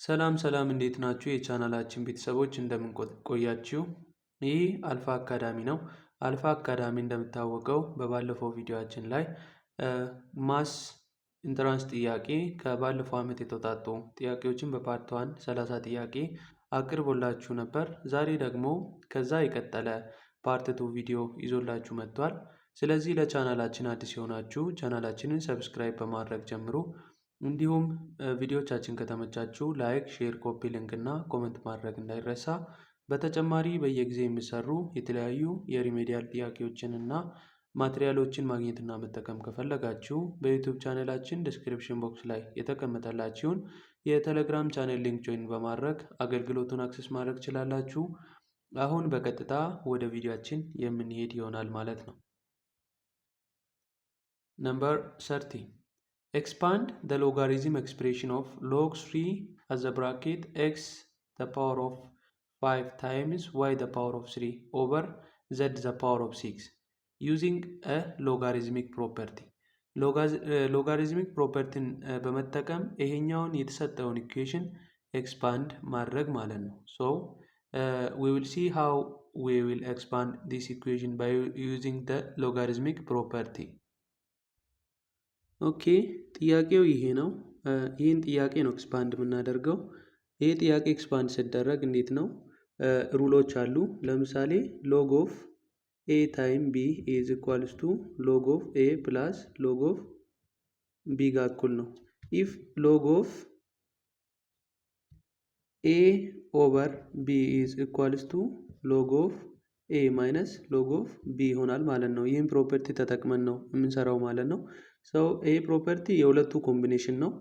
ሰላም ሰላም እንዴት ናችሁ? የቻናላችን ቤተሰቦች እንደምን ቆያችሁ? ይህ አልፋ አካዳሚ ነው። አልፋ አካዳሚ እንደሚታወቀው በባለፈው ቪዲዮአችን ላይ ማስ ኢንትራንስ ጥያቄ ከባለፈው ዓመት የተውጣጡ ጥያቄዎችን በፓርት 1 30 ጥያቄ አቅርቦላችሁ ነበር። ዛሬ ደግሞ ከዛ የቀጠለ ፓርት 2 ቪዲዮ ይዞላችሁ መጥቷል። ስለዚህ ለቻናላችን አዲስ የሆናችሁ ቻናላችንን ሰብስክራይብ በማድረግ ጀምሩ። እንዲሁም ቪዲዮቻችን ከተመቻችሁ ላይክ፣ ሼር፣ ኮፒ ሊንክ እና ኮመንት ማድረግ እንዳይረሳ። በተጨማሪ በየጊዜው የሚሰሩ የተለያዩ የሪሜዲያል ጥያቄዎችን እና ማቴሪያሎችን ማግኘትና መጠቀም ከፈለጋችሁ በዩቲዩብ ቻናላችን ዲስክሪፕሽን ቦክስ ላይ የተቀመጠላችሁን የቴሌግራም ቻናል ሊንክ ጆይን በማድረግ አገልግሎቱን አክሰስ ማድረግ ትችላላችሁ። አሁን በቀጥታ ወደ ቪዲዮአችን የምንሄድ ይሆናል ማለት ነው። ነምበር 30 expand the logarithm expression of log 3 as a bracket x the power of 5 times y the power of 3 over z the power of 6 using a logarithmic property. ሎጋሪዝሚክ ፕሮፐርቲን በመጠቀም ይሄኛውን የተሰጠውን ኢኩዌሽን ኤክስፓንድ ማድረግ ማለት ነው። ሶ we will see how we will expand this equation by using the logarithmic property. ኦኬ ጥያቄው ይሄ ነው። ይህን ጥያቄ ነው ኤክስፓንድ የምናደርገው። ይሄ ጥያቄ ኤክስፓንድ ሲደረግ እንዴት ነው? ሩሎች አሉ። ለምሳሌ ሎግ ኦፍ ኤ ታይም ቢ ኢዝ ኢኳልስ ቱ ሎግ ኦፍ ኤ ፕላስ ሎግ ኦፍ ቢ ጋር እኩል ነው። ኢፍ ሎግ ኦፍ ኤ ኦቨር ቢ ኢዝ ኢኳልስ ቱ ሎግ ኦፍ ኤ ማይነስ ሎግ ኦፍ ቢ ይሆናል ማለት ነው። ይህን ፕሮፐርቲ ተጠቅመን ነው የምንሰራው ማለት ነው። ሰው ይሄ ፕሮፐርቲ የሁለቱ ኮምቢኔሽን ነው።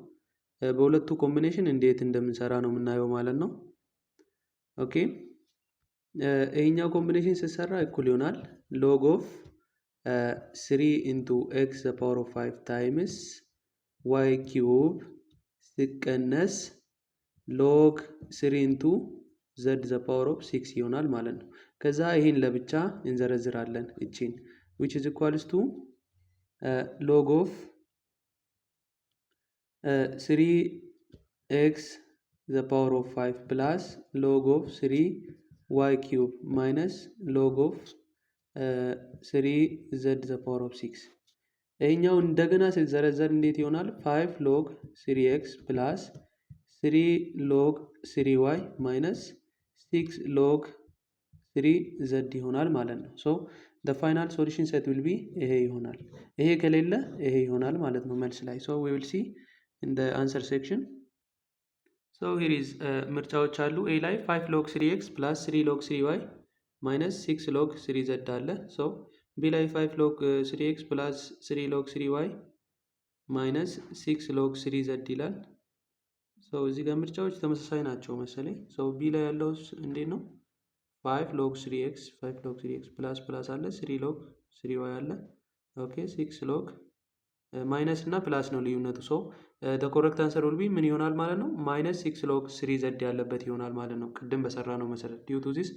በሁለቱ ኮምቢኔሽን እንዴት እንደምንሰራ ነው የምናየው ማለት ነው። ኦኬ ይሄኛው ኮምቢኔሽን ሲሰራ እኩል ይሆናል ሎግ ኦፍ 3 ኢንቱ ኤክስ ዘ ፓወር ኦፍ 5 ታይምስ ዋይ ኪዩብ ሲቀነስ ሎግ 3 ኢንቱ ዘድ ዘ ፓወር ኦፍ 6 ይሆናል ማለት ነው። ከዛ ይሄን ለብቻ እንዘረዝራለን እቺን which is equals to log of 3x the power of 5 plus log of 3y cube minus log of 3z the power of 6 ይሄኛው እንደገና ሲዘረዘር እንዴት ይሆናል? 5 log 3x plus 3 log 3y minus 6 log 3z ይሆናል ማለት ነው። ሶ the final solution set will be ይሄ ይሆናል። ይሄ ከሌለ ይሄ ይሆናል ማለት ነው መልስ ላይ። so we will see in the answer section. so here is ምርጫዎች አሉ። a ላይ 5 log 3x plus 3 log 3y minus 6 log 3z አለ። so b ላይ 5 log 3x plus 3 log 3y minus 6 log 3z ይላል። so እዚህ ጋር ምርጫዎች ተመሳሳይ ናቸው መሰለኝ። so b ላይ ያለው እንዴት ነው? 5 log 3x 5 log 3x ፕላስ ፕላስ አለ 3 log 3y አለ። ኦኬ 6 log ማይነስ እና ፕላስ ነው ልዩነቱ። ሶ the correct answer will be ምን ይሆናል ማለት ነው? ማይነስ 6 log 3z ያለበት ይሆናል ማለት ነው። ቅድም በሰራ ነው መሰረት due to this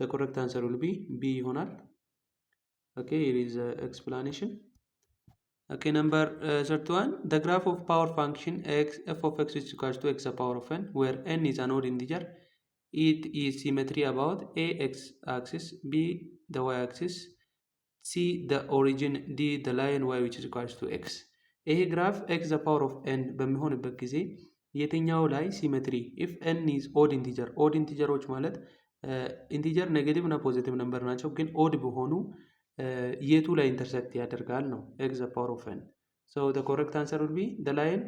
the correct answer will be b ይሆናል። ኦኬ here is explanation. okay number 31 the graph of power function x f of x is equals to x the power of n where n is an odd integer. it is symmetry about a x axis, b the y axis, c the origin, d the line y which is equals to x. ይሄ ግራፍ x the power of n በሚሆንበት ጊዜ የትኛው ላይ ሲሜትሪ if n is odd integer odd ኢንቲጀሮች ማለት ኢንቲጀር ኔጌቲቭ እና ፖዚቲቭ ነምበር ናቸው፣ ግን ኦድ በሆኑ የቱ ላይ ኢንተርሰክት ያደርጋል ነው x the power of n. so the correct answer will be the line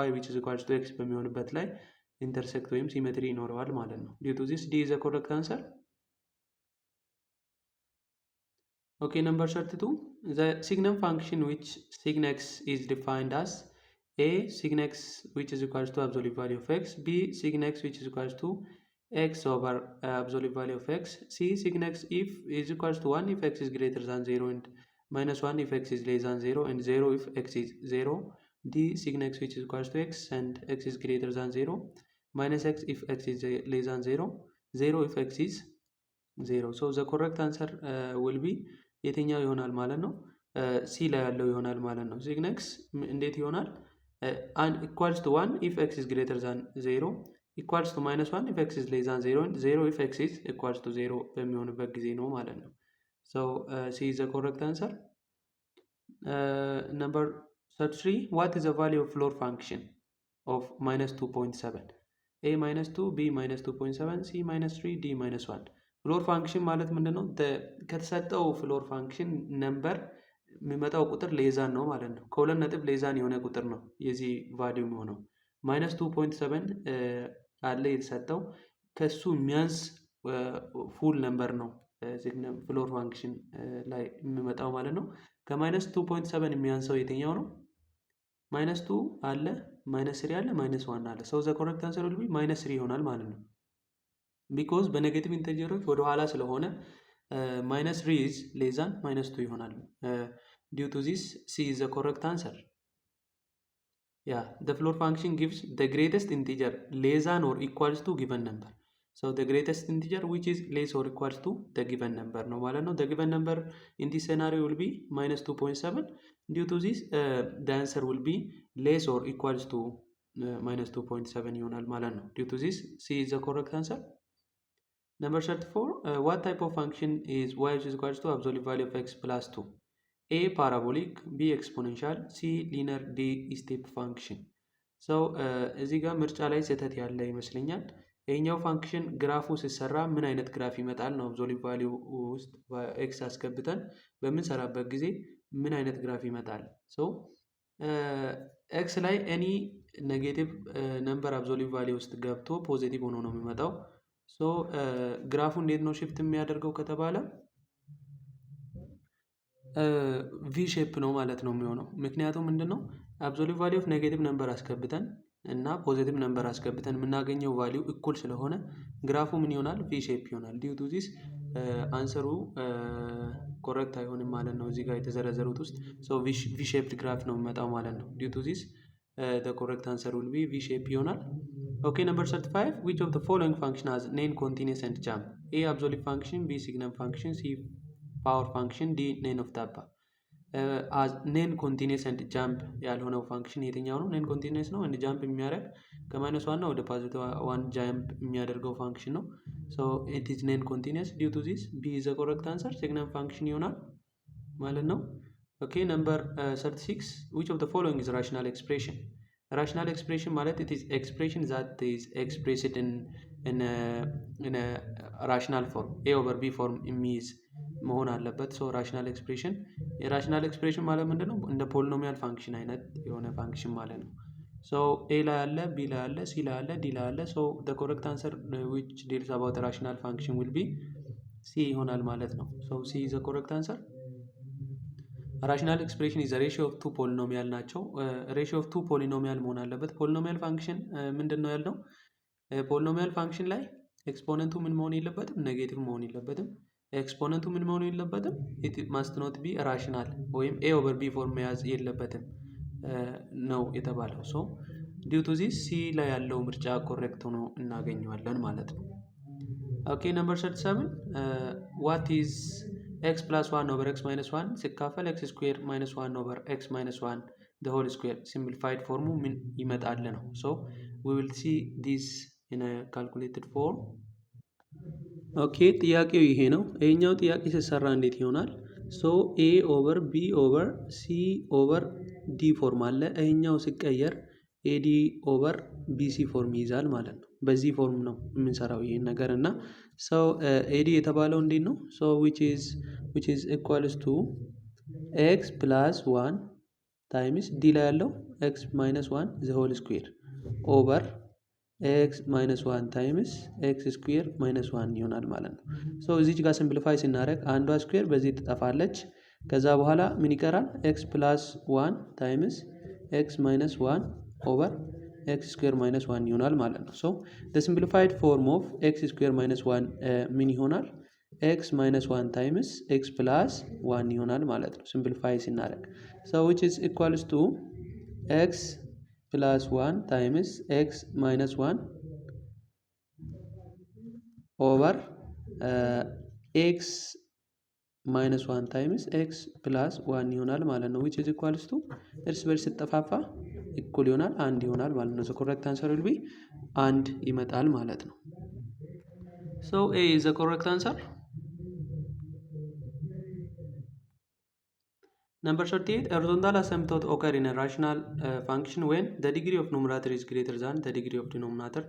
y which is equals to x በሚሆንበት ላይ ኢንተርሴክት ወይም ሲሜትሪ ይኖረዋል ማለት ነው። due to this d is the correct answer. okay number 32 the signum function which sign x is defined as a sign x which is equals to absolute value of x, b sign x which is equals to x over absolute value of x, c sign x if is equals to 1 if x is greater than 0 and minus 1 if x is less than 0 and 0 if x is 0, d sign x which is equals to x and x is greater than 0 minus x if x is less than 0, 0 if x is 0. so the correct answer will be የትኛው ይሆናል ማለት ነው? ሲ ላይ ያለው ይሆናል ማለት ነው። ሲግን ኤክስ እንዴት ይሆናል? ኢኳልስ ቱ 1 ኢፍ ኤክስ ኢዝ ግሬተር ዛን 0 ኢኳልስ ቱ ማይነስ ዋን ኢፍ ኤክስ ኢዝ ሌስ ዛን ዜሮ ዜሮ ኢፍ ኤክስ ኢዝ ኢኳልስ ቱ ዜሮ በሚሆንበት ጊዜ ነው ማለት ነው። ሶ ሲ ኢዝ ዘ ኮረክት አንሰር። ነምበር 33 ዋት ኢዝ ዘ ቫሊዩ ኦፍ ፍሎር ፋንክሽን ኦፍ ማይነስ 2.7 ኤ ማይነስ 2 ቢ ማይነስ 2.7 ሲ ማይነስ 3 ዲ ማይነስ 1። ፍሎር ፋንክሽን ማለት ምንድን ነው? ከተሰጠው ፍሎር ፋንክሽን ነምበር የሚመጣው ቁጥር ሌዛን ነው ማለት ነው። ከሁለት ነጥብ ሌዛን የሆነ ቁጥር ነው የዚህ ቫሊዩ የሚሆነው። ማይነስ 2.7 አለ የተሰጠው፣ ከሱ የሚያንስ ፉል ነምበር ነው ፍሎር ፋንክሽን ላይ የሚመጣው ማለት ነው። ከማይነስ 2.7 የሚያንሰው የትኛው ነው? ማይነስ 2 አለ፣ ማይነስ 3 አለ፣ ማይነስ 1 አለ። ሰው ዘ ኮረክት አንሰር ዊል ቢ ማይነስ 3 ይሆናል ማለት ነው። ቢኮዝ በኔጌቲቭ ኢንተጀሮች ወደኋላ ስለሆነ ማይነስ 3 ኢዝ ሌስ ዛን ማይነስ 2 ይሆናል። ዲው ቱ ዚስ ሲ ኢዝ ዘ ኮረክት አንሰር። Yeah, the floor function gives the greatest integer less than or equals to given number. So the greatest integer which is less or equals to the given number ነው ማለት ነው። The given number in this scenario will be minus 2.7. Due to this the answer will be less or equals to minus 2.7 ይሆናል ማለት ነው። Due to this C is the correct answer. Number 34 what type of function is y is equals to absolute value of x plus 2? ኤ ፓራቦሊክ፣ ቢ ኤክስፖኔንሻል፣ ሲ ሊነር፣ ዲ ስቴፕ ፋንክሽን። ሰው እዚህ ጋር ምርጫ ላይ ስህተት ያለ ይመስለኛል። ይህኛው ፋንክሽን ግራፉ ሲሰራ ምን አይነት ግራፍ ይመጣል ነው። አብሶሉት ቫሊዩ ውስጥ ኤክስ አስገብተን በምንሰራበት ጊዜ ምን አይነት ግራፍ ይመጣል? ሶ ኤክስ ላይ ኤኒ ኔጌቲቭ ነምበር አብሶሉት ቫሊዩ ውስጥ ገብቶ ፖዚቲቭ ሆኖ ነው የሚመጣው። ሶ ግራፉ እንዴት ነው ሽፍት የሚያደርገው ከተባለ ቪ ሼፕ ነው ማለት ነው የሚሆነው። ምክንያቱም ምንድን ነው አብሶሉት ቫሊዩ ኦፍ ኔጌቲቭ ነምበር አስገብተን እና ፖዚቲቭ ነምበር አስገብተን የምናገኘው ቫሊዩ እኩል ስለሆነ ግራፉ ምን ይሆናል? ቪ ሼፕ ይሆናል። ዲው ቱ ዚስ አንሰሩ ኮረክት አይሆንም ማለት ነው። እዚህ ጋር የተዘረዘሩት ውስጥ ቪ ሼፕድ ግራፍ ነው የሚመጣው ማለት ነው። ዲው ቱ ዚስ ኮረክት አንሰር ዊል ቢ ቪ ሼፕ ይሆናል። ኦኬ ነምበር 35 which of the following function has name continuous and jump? A absolute function, B signum function, C ፓወር ፋንክሽን፣ ዲ ኔን ኦፍ ዳባ። ኔን ኮንቲኒየስ ኤንድ ጃምፕ ያልሆነው ፋንክሽን የትኛው ነው? ኔን ኮንቲኒየስ ነው ኤንድ ጃምፕ የሚያደርግ ከማይነስ ዋን ወደ ፖዚቲቭ ዋን ጃምፕ የሚያደርገው ፋንክሽን ነው። ሶ ኢት ኢዝ ኔን ኮንቲኒየስ። ዲው ቱ ዚስ ቢ ኢዝ ዘ ኮረክት አንሰር፣ ሲግነም ፋንክሽን ይሆናል ማለት ነው። ኦኬ ነምበር 36 which of the following is rational expression? rational expression ማለት it is expression that is expressed in a rational form, a over b form የሚይዝ መሆን አለበት። ሶ ራሽናል ኤክስፕሬሽን የራሽናል ኤክስፕሬሽን ማለት ምንድን ነው? እንደ ፖሊኖሚያል ፋንክሽን አይነት የሆነ ፋንክሽን ማለት ነው። ሶ ኤ ላይ አለ፣ ቢ ላይ አለ፣ ሲ ላይ አለ፣ ዲ ላይ አለ። ሶ the correct answer which deals about the rational function will be ሲ ይሆናል ማለት ነው። ሶ ሲ is the correct answer. ራሽናል ኤክስፕሬሽን is a ratio of two ፖሊኖሚያል ናቸው። ሬሽዮ ኦፍ ቱ ፖሊኖሚያል መሆን አለበት። ፖሊኖሚያል ፋንክሽን ምንድን ነው ያልነው? ፖሊኖሚያል ፋንክሽን ላይ ኤክስፖነንቱ ምን መሆን የለበትም? ኔጌቲቭ መሆን የለበትም። ኤክስፖነንቱ ምን መሆኑ የለበትም? ኢት ማስት ኖት ቢ ራሽናል ወይም ኤ ኦቨር ቢ ፎርም መያዝ የለበትም ነው የተባለው። ሶ ዲው ቱ ዚስ ሲ ላይ ያለው ምርጫ ኮሬክት ሆኖ እናገኘዋለን ማለት ነው። ኦኬ ነምበር 37 ዋት ኢዝ ኤክስ ፕላስ 1 ኦቨር ኤክስ ማይነስ 1 ሲካፈል ኤክስ ስኩዌር ማይነስ 1 ኦቨር ኤክስ ማይነስ 1 ዘ ሆል ስኩዌር ሲምፕሊፋይድ ፎርሙ ምን ይመጣል ነው። ሶ ዊ ዊል ሲ ዲስ ኢን አ ካልኩሌትድ ፎርም። ኦኬ ጥያቄው ይሄ ነው። ይሄኛው ጥያቄ ሲሰራ እንዴት ይሆናል? ሶ ኤ ኦቨር ቢ ኦቨር ሲ ኦቨር ዲ ፎርም አለ። ይሄኛው ሲቀየር ኤዲ ኦቨር ቢሲ ፎርም ይይዛል ማለት ነው። በዚህ ፎርም ነው የምንሰራው ይሄን ነገር እና ሰው ኤዲ የተባለው እንዴት ነው? ሶ which is equals to ኤክስ ፕላስ 1 ታይምስ ዲ ላይ ያለው ኤክስ ማይነስ 1 ዘ ሆል ስኩዌር ኦቨር ኤክስ ማይነስ 1 ታይምስ ኤክስ ስኩዌር ማይነስ 1 ይሆናል ማለት ነው። ሶ እዚች ጋር ሲምፕሊፋይ ስናደርግ አንዷ ስኩዌር በዚህ ትጠፋለች። ከዛ በኋላ ምን ይቀራል? ኤክስ ፕላስ 1 ታይምስ ኤክስ ማይነስ 1 ኦቨር ኤክስ ስኩዌር ማይነስ 1 ይሆናል ማለት ነው። ሶ the simplified form of ኤክስ ስኩዌር ማይነስ 1 ምን ይሆናል? ኤክስ ማይነስ 1 ታይምስ ኤክስ ፕላስ 1 ይሆናል ማለት ነው ሲምፕሊፋይ ስናደርግ። ሶ which is equals to ኤክስ ፕላስ 1 ታይምስ ኤክስ ማይነስ 1 ኦቨር ኤክስ ማይነስ 1 ታይምስ ኤክስ ፕላስ 1 ይሆናል ማለት ነው። ዊች ኢዝ ኢኳልስ ቱ እርስ በርስ ሲጠፋፋ እኩል ይሆናል 1 ይሆናል ማለት ነው። ኮሬክት አንሰር ዊል ቢ 1 ይመጣል ማለት ነው። ሶ ኤ ኢዝ ዘ ኮሬክት አንሰር። Number 38, horizontal asymptote occur in a rational function when the degree of numerator is greater than the degree of denominator,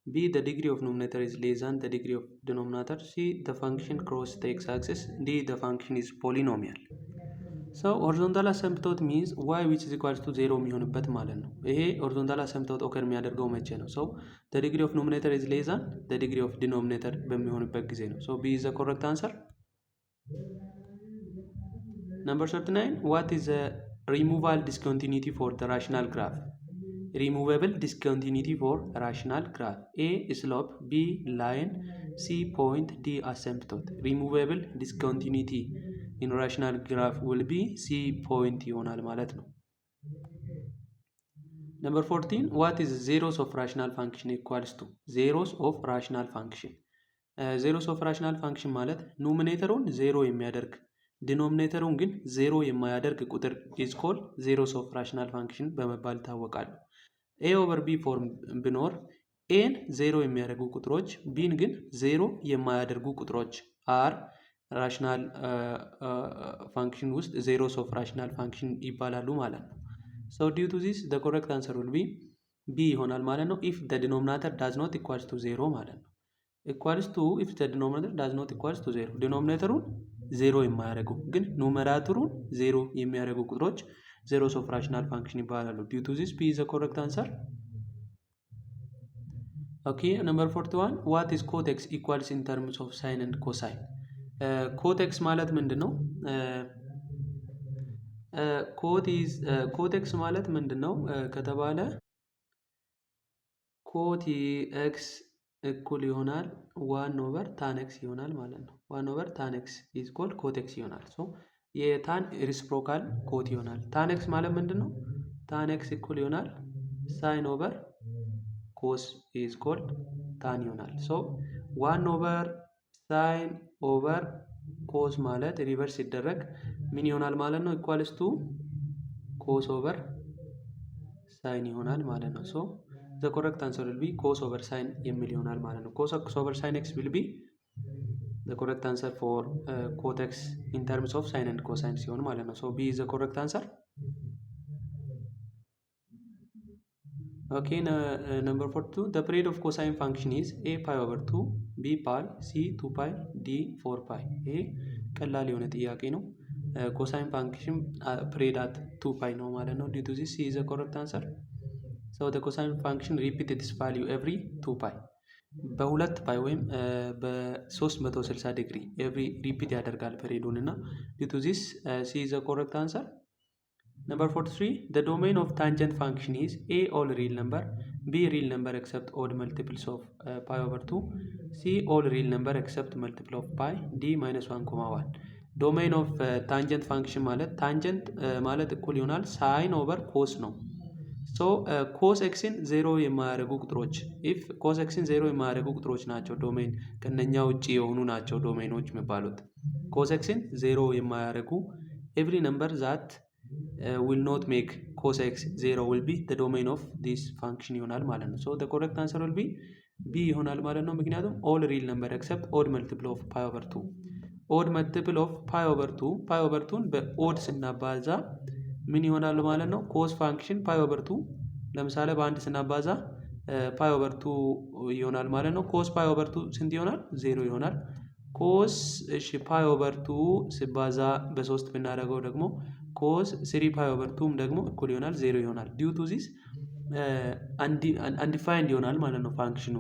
B, the degree of numerator is less than the degree of denominator, C, the function crosses the x-axis, D, the function is polynomial. So horizontal asymptote means y which is equals to 0 የሚሆንበት ማለት ነው። ይሄ horizontal asymptote occur የሚያደርገው መቼ ነው? So the degree of numerator is less than the degree of denominator በሚሆንበት ጊዜ ነው። So B is the correct answer. Number 39, what is the removable discontinuity for the rational graph? Removable discontinuity for rational graph. A, slope, B, line, C, point, D, asymptote. Removable discontinuity in rational graph will be C, point ይሆናል ማለት ነው። Number 14, what is zeros of rational function equals to? Zeros of rational function. Zeros of rational function ማለት ኑሜሬተሩን ዜሮ የሚያደርግ ዲኖሚኔተሩን ግን ዜሮ የማያደርግ ቁጥር ኢዝ ኮልድ ዜሮስ ኦፍ ራሽናል ፋንክሽን በመባል ይታወቃሉ። ኤ ኦቨር ቢ ፎርም ቢኖር ኤን ዜሮ የሚያደርጉ ቁጥሮች ቢን ግን ዜሮ የማያደርጉ ቁጥሮች አር ራሽናል ፋንክሽን ውስጥ ዜሮስ ኦፍ ራሽናል ፋንክሽን ይባላሉ ማለት ነው። ሶ ዲው ቱ ዚስ ዘ ኮሬክት አንሰር ዊል ቢ ቢ ይሆናል ማለት ነው። ኢፍ ዘ ዲኖሚናተር ዳዝ ኖት ኢኳልስ ቱ ዜሮ ማለት ነው። ኢኳልስ ቱ ኢፍ ዘ ዲኖሚናተር ዳዝ ኖት ኢኳልስ ቱ ዜሮ ዲኖሚኔተሩን ዜሮ የማያደርጉ ግን ኑሜራተሩን ዜሮ የሚያደርጉ ቁጥሮች ዜሮስ ኦፍ ራሽናል ፋንክሽን ይባላሉ። ዲው ቱ ዚስ ቢ ኢዝ ዘ ኮሬክት አንሰር። ኦኬ ነምበር 41 ዋት ኢዝ ኮቴክስ ኢኳልስ ኢን ተርምስ ኦፍ ሳይን ኤንድ ኮሳይን። ኮቴክስ ማለት ምንድን ነው? ኮቴክስ ማለት ምንድን ነው ከተባለ ኮት ኤክስ እኩል ይሆናል ዋን ኦቨር ታን ኤክስ ይሆናል ማለት ነው። ዋን ኦቨር ታን ኤክስ ኢዝ ኮልድ ኮቴክስ ይሆናል። ሶ የታን ሪስፕሮካል ኮት ይሆናል። ታን ኤክስ ማለት ምንድን ነው? ታን ኤክስ እኩል ይሆናል ሳይን ኦቨር ኮስ ኢዝ ኮልድ ታን ይሆናል። ሶ ዋን ኦቨር ሳይን ኦቨር ኮስ ማለት ሪቨርስ ሲደረግ ምን ይሆናል ማለት ነው? ኢኳልስ ቱ ኮስ ኦቨር ሳይን ይሆናል ማለት ነው። ሶ the correct answer will be cos over sin የሚል ይሆናል ማለት ነው። cos over sin x will be the correct answer for cot x in terms of sin and cosine ሲሆን ማለት ነው። so B is the correct answer. Okay, number 42, the period of cosine function is a pi over 2, b pi, c 2 pi, d 4 pi. ይሄ ቀላል የሆነ ጥያቄ ነው። cosine function period at 2 pi ነው ማለት ነው። due to this C is the correct answer. So the cosine function repeat its value every 2 pi በሁለት ፓይ ወይም በ360 ዲግሪ ኤቭሪ ሪፒት ያደርጋል ፔሪዱን እና due to this C is the correct answer. Number 43, the domain of tangent function is A all real number, B real number except odd multiples of pi over 2, C all real number except multiple of pi, D minus 1, 1. domain of tangent function ማለት ታንጀንት ማለት እኩል ይሆናል ሳይን ኦቨር ኮስ ነው። ሶ ኮስ ኤክስን ዜሮ የማያደርጉ ቁጥሮች ኢፍ ኮስ ኤክስን ዜሮ የማያደርጉ ቁጥሮች ናቸው ዶሜን ከነኛ ውጪ የሆኑ ናቸው ዶሜኖች የሚባሉት። ኮስ ኤክስን ዜሮ የማያደርጉ ኤቭሪ ነምበር ዛት ዊል ኖት ሜክ ኮስ ኤክስ ዜሮ ዊል ቢ ዘ ዶሜን ኦፍ ዲስ ፋንክሽን ይሆናል ማለት ነው። ሶ ዘ ኮሬክት አንሰር ዊል ቢ ቢ ይሆናል ማለት ነው። ምክንያቱም ኦል ሪል ነምበር ኤክሰፕት ኦድ መልቲፕል ኦፍ ፓይ ኦቨር 2 ኦድ መልቲፕል ኦፍ ፓይ ኦቨር 2 ፓይ ኦቨር 2ን በኦድ ስናባዛ ምን ይሆናል ማለት ነው? ኮስ ፋንክሽን ፓይ ኦቨር 2 ለምሳሌ በአንድ ስናባዛ ፓይ ኦቨር 2 ይሆናል ማለት ነው። ኮስ ፓይ ኦቨር 2 ስንት ይሆናል? ዜሮ ይሆናል። ኮስ እሺ ፓይ ኦቨር 2 ሲባዛ በ3 ብናደርገው ደግሞ ኮስ 3 ፓይ ኦቨር 2 ደግሞ እኩል ይሆናል ዜሮ ይሆናል። ዲው ቱ ዚስ አንዲፋይንድ ይሆናል ማለት ነው ፋንክሽኑ።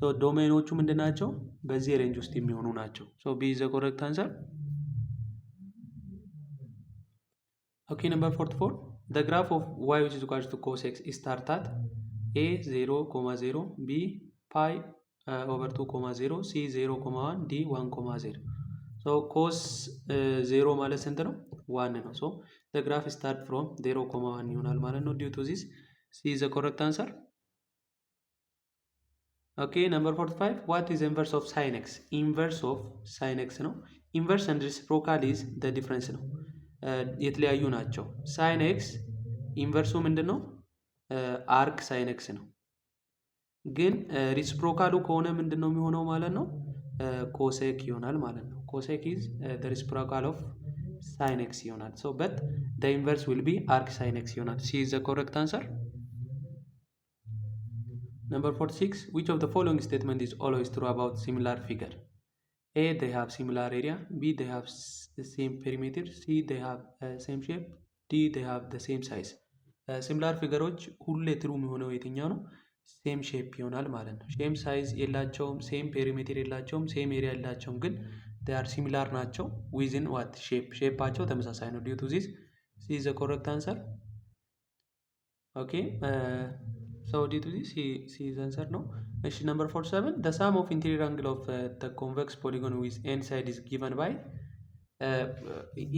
ሶ ዶሜኖቹ ምንድን ናቸው? በዚህ ሬንጅ ውስጥ የሚሆኑ ናቸው። ሶ ቢ ኢዝ ዘ ኮሬክት አንሰር። Okay, number 44, the graph of y which is equals to cos x is start at a 0, 0, b pi over 2, 0, c 0, 1, d 1, 0. So cos 0 ማለት ስንት ነው? 1 ነው። So the graph start from 0, 1 ይሆናል ማለት ነው። due to this C is the correct answer. ኦኬ ነምበር 45 ዋት ኢዝ ኢንቨርስ ኦፍ ሳይን ኤክስ? ኢንቨርስ ኦፍ ሳይን ኤክስ ነው። ኢንቨርስ ኤንድ ሪሲፕሮካል ኢዝ ዘ ዲፍረንስ ነው። የተለያዩ ናቸው። ሳይን ኤክስ ኢንቨርሱ ምንድን ነው? አርክ ሳይን ኤክስ ነው። ግን ሪሲፕሮካሉ ከሆነ ምንድን ነው የሚሆነው ማለት ነው? ኮሴክ ይሆናል ማለት ነው። ኮሴክ ኢዝ ዘ ሪሲፕሮካል ኦፍ ሳይን ኤክስ ይሆናል። ሶ በት ዘ ኢንቨርስ ዊል ቢ አርክ ሳይን ኤክስ ይሆናል። ሲ ኢዝ ዘ ኮሬክት አንሰር። Number 46, which of the following statement is always true about similar figure? A, they have similar area. B, they have the same perimeter. C, they have same shape. D, they have the same size. Similar ፊገሮች ሁሌ ትሩ የሚሆነው የትኛው ነው? ሴም ሼፕ ይሆናል ማለት ነው። ሴም ሳይዝ የላቸውም፣ ሴም ፔሪሜትር የላቸውም፣ ሴም ኤሪያ የላቸውም፣ ግን they are similar ናቸው። ዊዝን ዋት ሼፕ ሼፓቸው ተመሳሳይ ነው። ዲዩ ቱ ዚስ ሲ ኢዝ ዘ ኮሬክት አንሰር። ኦኬ so due to this C is answer no. Number 47, the sum of interior angle of the convex polygon with n side is given by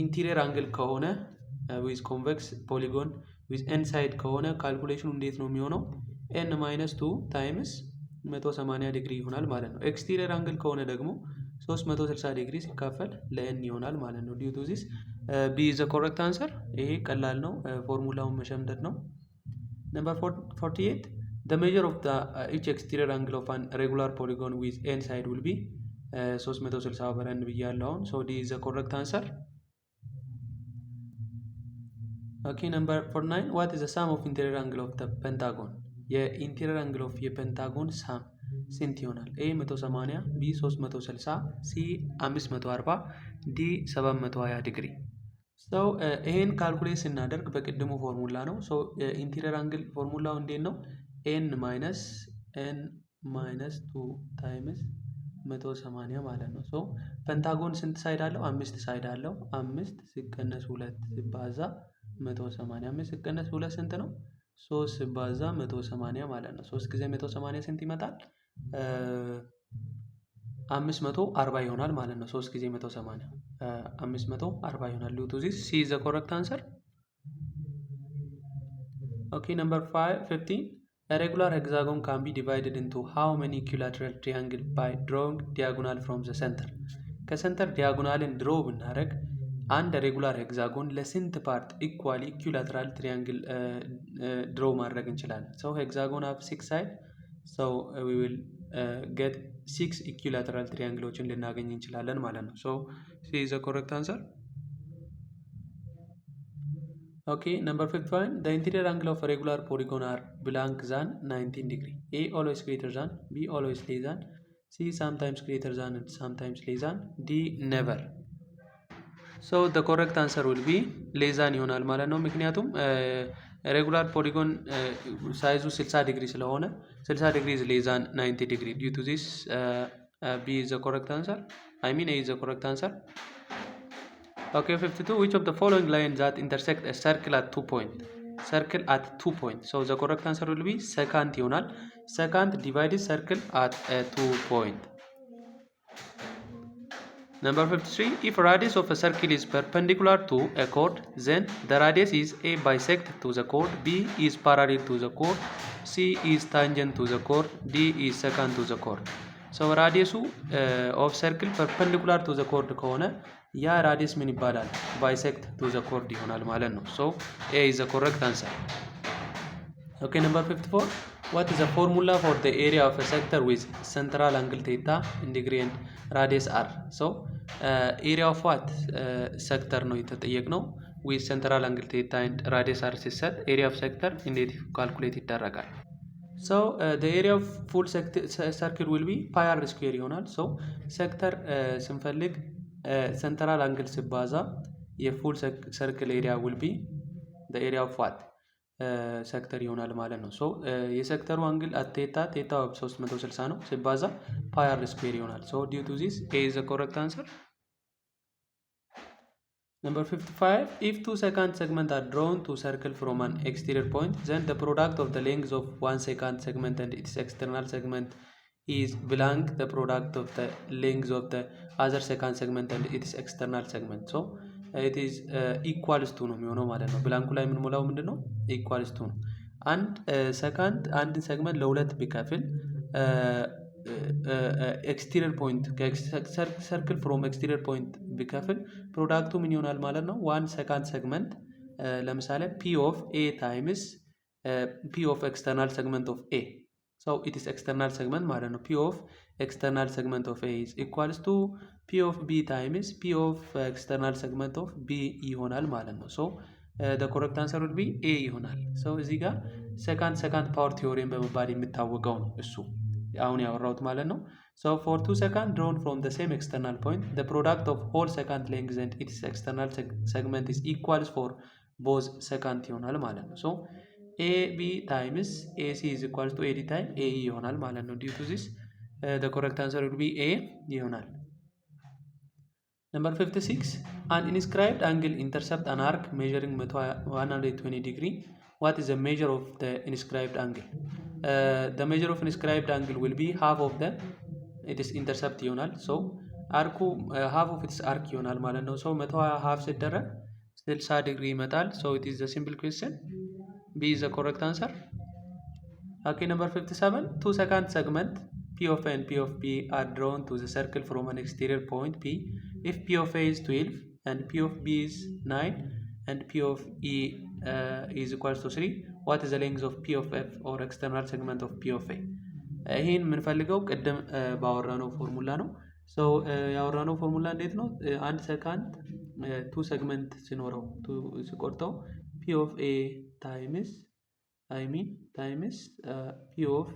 interior angle ከሆነ with convex polygon with n side ከሆነ ካልኩሌሽኑ እንዴት ነው የሚሆነው? n minus 2 times 180 ዲግሪ ይሆናል ማለት ነው። ኤክስቴሪየር አንግል ከሆነ ደግሞ 360 ዲግሪ ሲካፈል ለn ይሆናል ማለት ነው። ዲዩ ቱ ዚስ B is the correct answer። ይሄ ቀላል ነው፣ ፎርሙላውን መሸምደድ ነው። Number 48, the measure of the each exterior angle of an regular polygon with n side will be 360 over n ብያለሁ። So D is the correct answer. Okay, number 49, what is the sum of interior angle of the pentagon? የኢንቴሪየር አንግል ኦፍ የፔንታጎን ሳም ስንት ይሆናል? A 180፣ B 360፣ C 540፣ D 720 ዲግሪ። ሰው ይሄን ካልኩሌት ስናደርግ በቅድሙ ፎርሙላ ነው። ሰው ኢንቴሪየር አንግል ፎርሙላው እንዴት ነው? ኤን ማይነስ 2 ታይምስ 180 ማለት ነው። ሶ ፔንታጎን ስንት ሳይድ አለው? 5 ሳይድ አለው። 5 ሲቀነስ 2 ሲባዛ 180። 5 ሲቀነስ 2 ስንት ነው? 3 ሲባዛ 180 ማለት ነው። 3 ጊዜ 180 ስንት ይመጣል? 540 ይሆናል ማለት ነው። 3 ጊዜ 180 540 ይሆናል። ዲዩ ቱ ዚስ ሲ ኢዝ ዘ ኮሬክት አንሰር። ኦኬ ነምበር 15 a regular hexagon can be divided into how many equilateral triangle by drawing diagonal from the center? ከሰንተር ዲያጎናልን ድሮ ብናደርግ አንድ ሬጉላር ሄክዛጎን ለስንት ፓርት ኢኳሊ ኢኩላተራል ትሪያንግል ድሮ ማድረግ እንችላለን? ሰው ሄክዛጎን ሃቭ 6 ሳይድ ሰው ዊ ዊል ጌት 6 ኢኩላተራል ትሪያንግሎችን ልናገኝ እንችላለን ማለት ነው። ሶ ሲ ኢዝ ዘ ኮሬክት አንሰር። Okay, number 51, the interior angle of a regular polygon are blank than 19 degree. A always greater than, B always less than, C sometimes greater than and sometimes less than, D never. So the correct answer will be less than ይሆናል ማለት ነው። ምክንያቱም ሬጉላር ፖሊጎን ሳይዙ 60 ዲግሪ ስለሆነ 60 ዲግሪ is less than 90 degree. Due to this B is the correct answer. I mean A is the correct answer. Okay, 52, which of the following lines that intersect a circle at 2 points? Circle at 2 points. So the correct answer will be secant ይሆናል። Secant divided circle at 2 point. Number 53, if radius of a circle is perpendicular to a chord, then the radius is A bisect to the chord, B is parallel to the chord, C is tangent to the chord, D is secant to the chord. So radius of circle perpendicular to the chord ከሆነ ያ ራዲየስ ምን ይባላል? ባይሴክት ቱ ዘ ኮርድ ይሆናል ማለት ነው። ሶ ኤ ኢዝ ዘ ኮሬክት አንሰር። ኦኬ ነምበር 54 what is the formula for the area of a sector with central angle theta in degree and radius r? so area of what sector ነው የተጠየቅነው with central angle theta and radius r ሲሰጥ area of sector እንዴት ካልኩሌት ይደረጋል? so the area of full circle will be pi r square ይሆናል። so sector ስንፈልግ central angle ሲባዛ የፉል ሰርክል ኤሪያ will be the area of what ሴክተር ይሆናል ማለት ነው። ሶ የሴክተሩ አንግል ቴታ 360 ነው ሲባዛ ፓይ አር ስኩዌር ይሆናል። ሶ ዲዩ ቱ ዚስ ኤ ኢዝ ዘ ኮሬክት አንሰር። Number 55, if two secant segments are drawn to circle from an exterior point, then the product of the lengths of one secant segment and its external segment is blank the product of the lengths of the other secant segment and its external segment. So it is equals to ነው የሚሆነው ማለት ነው። ብላንኩ ላይ የምንሞላው ምንድነው? equals to ነው። አንድ ሰካንት አንድ ሴግመንት ለሁለት ቢከፍል ኤክስቴሪየር ፖይንት ሰርክል ፍሮም ኤክስቴሪየር ፖይንት ቢከፍል ፕሮዳክቱ ምን ይሆናል ማለት ነው? 1 ሰካንድ ሰግመንት ለምሳሌ ፒ ኦፍ ኤ ታይምስ ፒ ኦፍ ኤክስተርናል ሰግመንት ኦፍ ኤ ሶ ኢት ኢስ ኤክስተርናል ሰግመንት ማለት ነው። ፒ ኦፍ ኤክስተርናል ሰግመንት ኦፍ ኤ ኢዝ ኢኳልስ ቱ ፒ ኦፍ ቢ ታይምስ ፒ ኦፍ ኤክስተርናል ሰግመንት ኦፍ ቢ ይሆናል ማለት ነው። ሶ ኮረክት አንሰር ውድ ቢ ኤ ይሆናል። ሶ እዚህ ጋር ሰካንድ ፓወር ቲዮሪም በመባል የሚታወቀው ነው እሱ አሁን ያወራሁት ማለት ነው። ሶ ፎር 2 ሰካንድ ድሮን ፍሮም ዘ ሴም ኤክስተርናል ፖይንት ዘ ፕሮዳክት ኦፍ ሆል ሰካንድ ሌንግዝ ኤንድ ኢትስ ኤክስተርናል ሰግመንት ኢዝ ኢኳልስ ፎር ቦዝ ሰካንድ ይሆናል ማለት ነው። ሶ ኤ ቢ ታይምስ ኤ ሲ ኢዝ ኢኳልስ ቱ ኤ ዲ ታይም ኤ ኢ ይሆናል ማለት ነው። ዲው ቱ ዚስ ዘ ኮረክት አንሰር ውድ ቢ ኤ ይሆናል። Number 56, an inscribed angle intercept an arc measuring 120 degree. What is the measure of the inscribed angle? The measure of inscribed angle will be half of the it is intercept ይሆናል። so አርኩ half of its arc ይሆናል ማለት ነው። so 120 half ሲደረግ 60 ዲግሪ ይመጣል። so it is the simple question. B is the correct answer. Okay, number 57, 2 second segment P of A and P of B are drawn to the circle from an exterior point P. If P of A is 12 and P of B is 9 and P of E is equals to 3, what is the length of P of F or external segment of P of A? ይህን የምንፈልገው ቅድም ባወራነው ፎርሙላ ነው። ሶ ያወራነው ፎርሙላ እንዴት ነው? አንድ ሰካንድ 2 ሰግመንት ሲኖረው ሲቆርጠው P of A times P of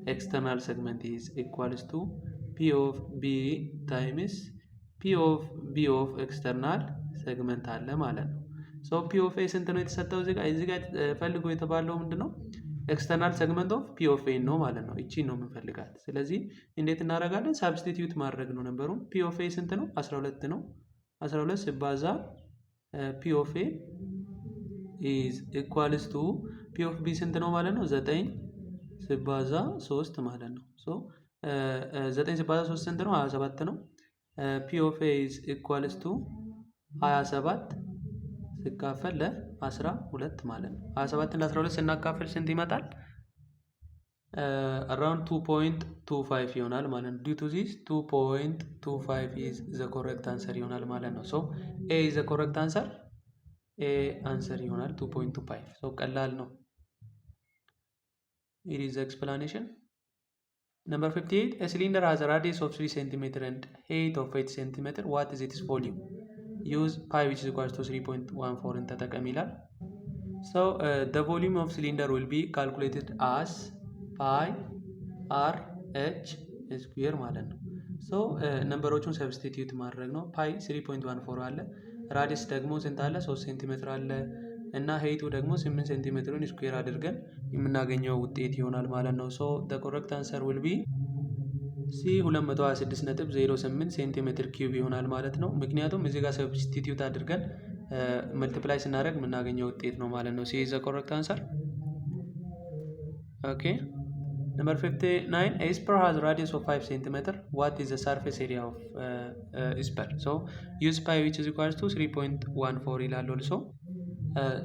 external segment is equals to P of B times P of B of external segment አለ ማለት ነው። ሶ P of A ስንት ነው የተሰጠው? እዚህ ጋር ፈልጎ የተባለው ምንድነው? ኤክስተርናል ሰግመንት ኦፍ P of A ነው ማለት ነው። እቺ ነው የምንፈልጋት። ስለዚህ እንዴት እናደርጋለን? ሳብስቲቲዩት ማድረግ ነው ነበሩ። P of A ስንት ነው? 12 ነው። 12 ሲባዛ P of A is equals to P of B ስንት ነው ማለት ነው? 9 ሲባዛ 3 ማለት ነው። ሶ 9 ሲባዛ 3 ስንት ነው? 27 ነው። P of A is equals to 27 ሲካፈል ለ12 ማለት ነው። 27 ለ12 ስናካፍል ስንት ይመጣል? around 2.25 ይሆናል ማለት ነው። due to this 2.25 is the correct answer ይሆናል ማለት ነው። so A is the correct answer. A answer ይሆናል 2.25. so ቀላል ነው። it is the explanation. Number 58, a cylinder has a radius of 3 cm and height of 8 cm. What is its volume? Use pi which is equals to 3.14 ተጠቀም ይላል። so the volume of cylinder will be calculated as pi r h square ማለት ነው። so ነምበሮቹን ሰብስቲቲዩት ማድረግ ነው። ፓይ 3.14 አለ፣ ራዲየስ ደግሞ ስንት አለ? 3 ሴንቲሜትር አለ እና ሄይቱ ደግሞ 8 ሴንቲሜትሩን ስኩዌር አድርገን የምናገኘው ውጤት ይሆናል ማለት ነው። so the correct answer will be C 226.08 ሴንቲሜትር ኪዩብ ይሆናል ማለት ነው። ምክንያቱም እዚህ ጋር ሰብስቲቲዩት አድርገን መልቲፕላይ ስናደርግ የምናገኘው ውጤት ነው ማለት ነው። C is the correct answer. Okay. Number 59, a sphere has a radius of 5 cm. What is the surface area of sphere? So use pi which is equals to 3.14 ይላል also.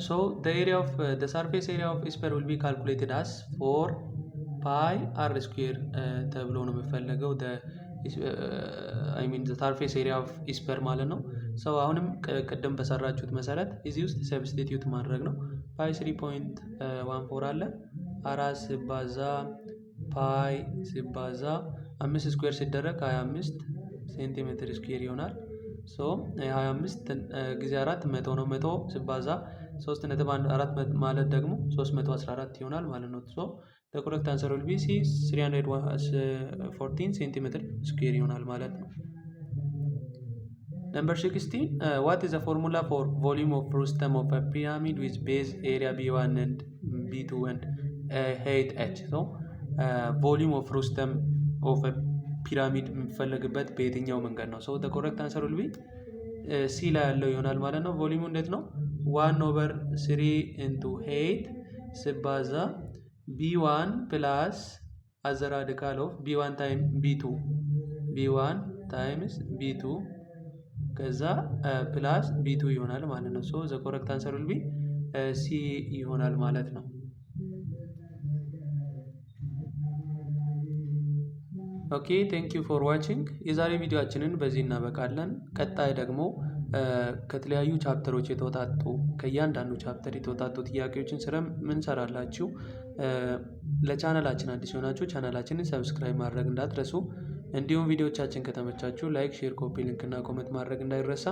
So the area of the surface area of sphere will be calculated as 4 pi r square ተብሎ ነው የሚፈለገው the surface area of sphere ማለት ነው። so አሁንም ቅድም በሰራችሁት መሰረት እዚህ ውስጥ ሰብስቲቲዩት ማድረግ ነው። ፓይ 3.14 አለ 4 ሲባዛ ፓይ ሲባዛ 5 ስኩዌር ሲደረግ 25 ሴንቲሜትር ስኩዌር ይሆናል። ሶ 25 ጊዜ 4 100 ነው። 100 ሲባዛ 3.14 ማለት ደግሞ 314 ይሆናል ማለት ነው። ሶ the correct answer will be C 314 ሴንቲሜትር ስኩዌር ይሆናል ማለት ነው። Number 16, what is the formula for volume of frustum of a pyramid with base area B1 and B2 and height h? So volume of frustum of a pyramid የሚፈለግበት በየትኛው መንገድ ነው? so the correct answer will be C ላይ ያለው ይሆናል ማለት ነው። ቮሊዩሙ እንዴት ነው? 1/3 into height ሲባዛ B1 plus as the radical of B1 times B2 B1 times B2 ከዛ ፕላስ B2 ይሆናል ማለት ነው። so the correct answer will be C ይሆናል ማለት ነው። ኦኬ ቴንክ ዩ ፎር ዋቺንግ። የዛሬ ቪዲዮአችንን በዚህ እናበቃለን። ቀጣይ ደግሞ ከተለያዩ ቻፕተሮች የተውጣጡ ከእያንዳንዱ ቻፕተር የተውጣጡ ጥያቄዎችን ስለምንሰራላችሁ ለቻናላችን አዲስ የሆናችሁ ቻናላችንን ሰብስክራይብ ማድረግ እንዳትረሱ። እንዲሁም ቪዲዮዎቻችን ከተመቻችሁ ላይክ፣ ሼር፣ ኮፒ ሊንክ እና ኮመንት ማድረግ እንዳይረሳ።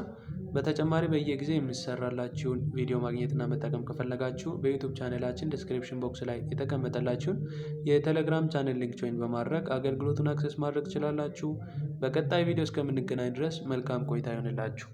በተጨማሪ በየጊዜ የሚሰራላችሁን ቪዲዮ ማግኘትና መጠቀም ከፈለጋችሁ በዩቲዩብ ቻናላችን ዲስክሪፕሽን ቦክስ ላይ የተቀመጠላችሁን የቴሌግራም ቻናል ሊንክ ጆይን በማድረግ አገልግሎቱን አክሰስ ማድረግ ትችላላችሁ። በቀጣይ ቪዲዮ እስከምንገናኝ ድረስ መልካም ቆይታ ይሆንላችሁ።